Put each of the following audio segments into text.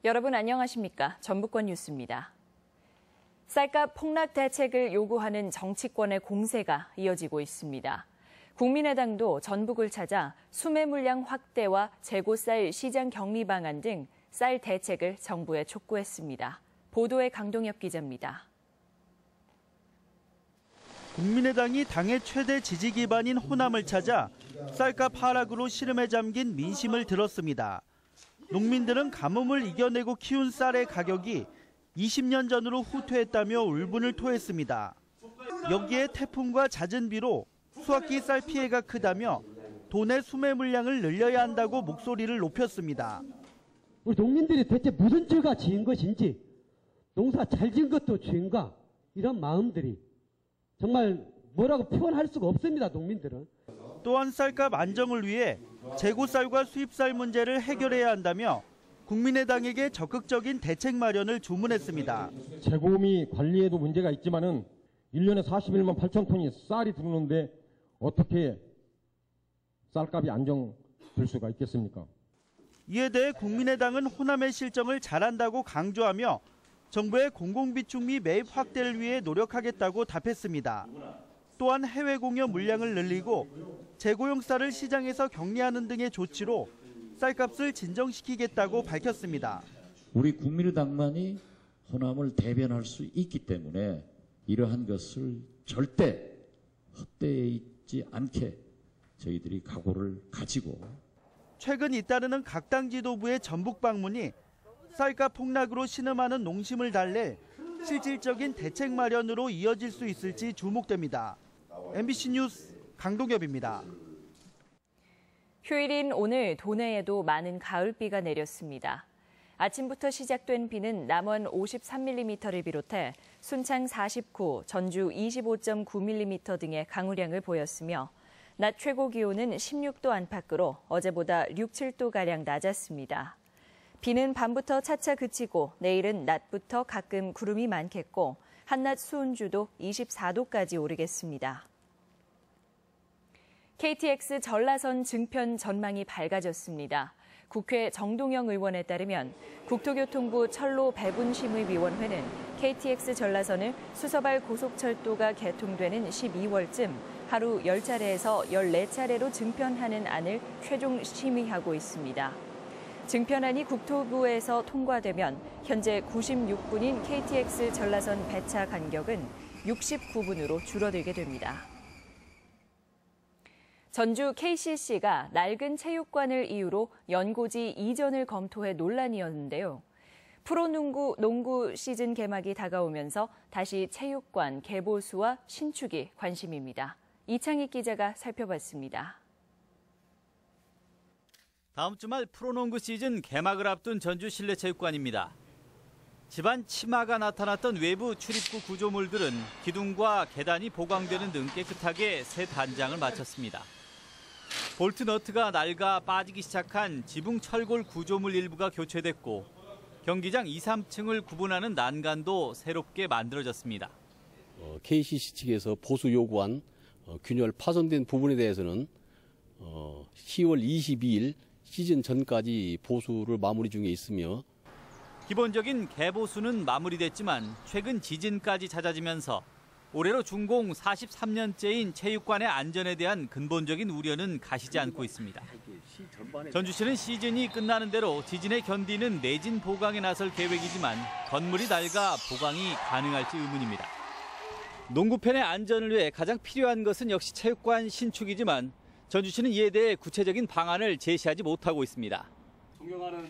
여러분 안녕하십니까? 전북권 뉴스입니다. 쌀값 폭락 대책을 요구하는 정치권의 공세가 이어지고 있습니다. 국민의당도 전북을 찾아 수매 물량 확대와 재고쌀 시장 격리 방안 등 쌀 대책을 정부에 촉구했습니다. 보도에 강동엽 기자입니다. 국민의당이 당의 최대 지지 기반인 호남을 찾아 쌀값 하락으로 시름에 잠긴 민심을 들었습니다. 농민들은 가뭄을 이겨내고 키운 쌀의 가격이 20년 전으로 후퇴했다며 울분을 토했습니다. 여기에 태풍과 잦은 비로 수확기 쌀 피해가 크다며 도내 수매 물량을 늘려야 한다고 목소리를 높였습니다. 우리 농민들이 대체 무슨 죄가 지은 것인지, 농사 잘 지은 것도 죄인가, 이런 마음들이 정말 뭐라고 표현할 수가 없습니다, 농민들은. 또한 쌀값 안정을 위해 재고쌀과 수입쌀 문제를 해결해야 한다며 국민의당에게 적극적인 대책 마련을 주문했습니다. 재고미 관리에도 문제가 있지만은 1년에 41만 8천 톤이 쌀이 들어오는데 어떻게 쌀값이 안정될 수가 있겠습니까? 이에 대해 국민의당은 호남의 실정을 잘한다고 강조하며 정부의 공공비축미 매입 확대를 위해 노력하겠다고 답했습니다. 또한 해외 공여 물량을 늘리고 재고용 쌀을 시장에서 격리하는 등의 조치로 쌀값을 진정시키겠다고 밝혔습니다. 우리 국민의당만이 호남을 대변할 수 있기 때문에 이러한 것을 절대 헛되지 않게 저희들이 각오를 가지고. 최근 잇따르는 각 당 지도부의 전북 방문이 쌀값 폭락으로 신음하는 농심을 달랠 실질적인 대책 마련으로 이어질 수 있을지 주목됩니다. MBC 뉴스 강동엽입니다. 휴일인 오늘 도내에도 많은 가을비가 내렸습니다. 아침부터 시작된 비는 남원 53mm를 비롯해 순창 49, 전주 25.9mm 등의 강우량을 보였으며 낮 최고 기온은 16도 안팎으로 어제보다 6, 7도가량 낮았습니다. 비는 밤부터 차차 그치고 내일은 낮부터 가끔 구름이 많겠고 한낮 수온주도 24도까지 오르겠습니다. KTX 전라선 증편 전망이 밝아졌습니다. 국회 정동영 의원에 따르면 국토교통부 철로 배분심의위원회는 KTX 전라선을 수서발 고속철도가 개통되는 12월쯤 하루 10차례에서 14차례로 증편하는 안을 최종 심의하고 있습니다. 증편안이 국토부에서 통과되면 현재 96분인 KTX 전라선 배차 간격은 69분으로 줄어들게 됩니다. 전주 KCC가 낡은 체육관을 이유로 연고지 이전을 검토해 논란이었는데요. 프로농구 시즌 개막이 다가오면서 다시 체육관 개보수와 신축이 관심입니다. 이창익 기자가 살펴봤습니다. 다음 주말 프로농구 시즌 개막을 앞둔 전주 실내체육관입니다. 집안 치마가 나타났던 외부 출입구 구조물들은 기둥과 계단이 보강되는 등 깨끗하게 새 단장을 마쳤습니다. 볼트 너트가 낡아 빠지기 시작한 지붕 철골 구조물 일부가 교체됐고 경기장 2, 3층을 구분하는 난간도 새롭게 만들어졌습니다. KCC 측에서 보수 요구한 균열 파손된 부분에 대해서는 10월 22일 시즌 전까지 보수를 마무리 중에 있으며 기본적인 개보수는 마무리됐지만 최근 지진까지 잦아지면서 올해로 준공 43년째인 체육관의 안전에 대한 근본적인 우려는 가시지 않고 있습니다. 전주시는 시즌이 끝나는 대로 지진에 견디는 내진 보강에 나설 계획이지만 건물이 낡아 보강이 가능할지 의문입니다. 농구팬의 안전을 위해 가장 필요한 것은 역시 체육관 신축이지만 전주시는 이에 대해 구체적인 방안을 제시하지 못하고 있습니다.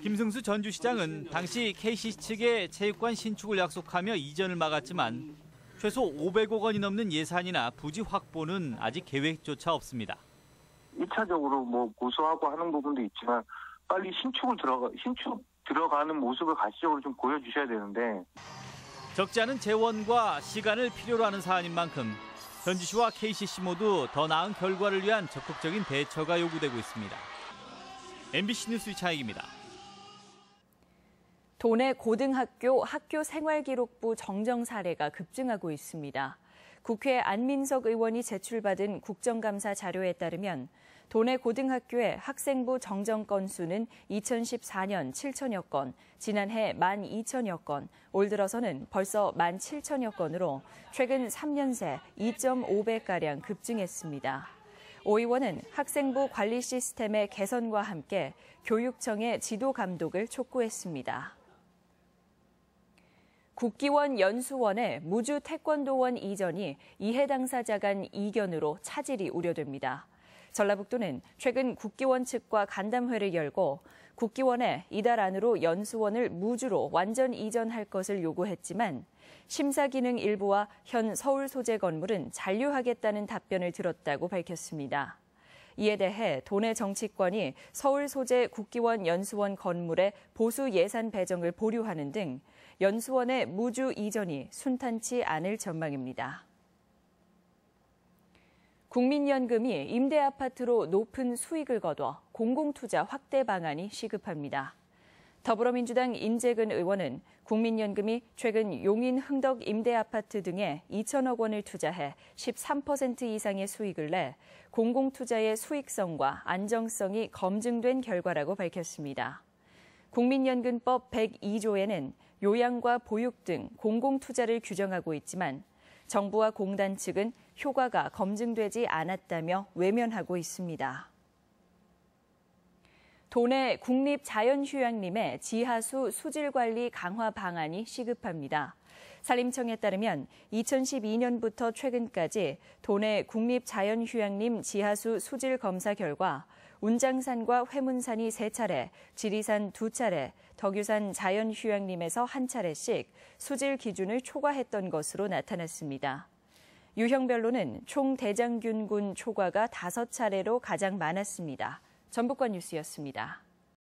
김승수 전주시장은 당시 KCC 측에 체육관 신축을 약속하며 이전을 막았지만 최소 500억 원이 넘는 예산이나 부지 확보는 아직 계획조차 없습니다. 1차적으로 고수하고 하는 부분도 있지만 빨리 신축 들어가는 모습을 가시적으로 좀 보여주셔야 되는데 적지 않은 재원과 시간을 필요로 하는 사안인 만큼 전주시와 KCC 모두 더 나은 결과를 위한 적극적인 대처가 요구되고 있습니다. MBC 뉴스 이창익입니다. 도내 고등학교 학교 생활기록부 정정 사례가 급증하고 있습니다. 국회 안민석 의원이 제출받은 국정감사 자료에 따르면 도내 고등학교의 학생부 정정 건수는 2014년 7천여 건, 지난해 12,000여 건, 올 들어서는 벌써 17,000여 건으로 최근 3년 새 2.5배가량 급증했습니다. 오 의원은 학생부 관리 시스템의 개선과 함께 교육청의 지도 감독을 촉구했습니다. 국기원 연수원의 무주 태권도원 이전이 이해 당사자 간 이견으로 차질이 우려됩니다. 전라북도는 최근 국기원 측과 간담회를 열고 국기원에 이달 안으로 연수원을 무주로 완전 이전할 것을 요구했지만 심사 기능 일부와 현 서울 소재 건물은 잔류하겠다는 답변을 들었다고 밝혔습니다. 이에 대해 도내 정치권이 서울 소재 국기원 연수원 건물의 보수 예산 배정을 보류하는 등 연수원의 무주 이전이 순탄치 않을 전망입니다. 국민연금이 임대아파트로 높은 수익을 거둬 공공투자 확대 방안이 시급합니다. 더불어민주당 인재근 의원은 국민연금이 최근 용인 흥덕 임대아파트 등에 2천억 원을 투자해 13% 이상의 수익을 내 공공투자의 수익성과 안정성이 검증된 결과라고 밝혔습니다. 국민연금법 102조에는 요양과 보육 등 공공투자를 규정하고 있지만 정부와 공단 측은 효과가 검증되지 않았다며 외면하고 있습니다. 도내 국립자연휴양림의 지하수 수질관리 강화 방안이 시급합니다. 산림청에 따르면 2012년부터 최근까지 도내 국립자연휴양림 지하수 수질 검사 결과 운장산과 회문산이 3차례, 지리산 2차례, 덕유산 자연휴양림에서 1차례씩 수질 기준을 초과했던 것으로 나타났습니다. 유형별로는 총 대장균군 초과가 5차례로 가장 많았습니다. 전북권 뉴스였습니다.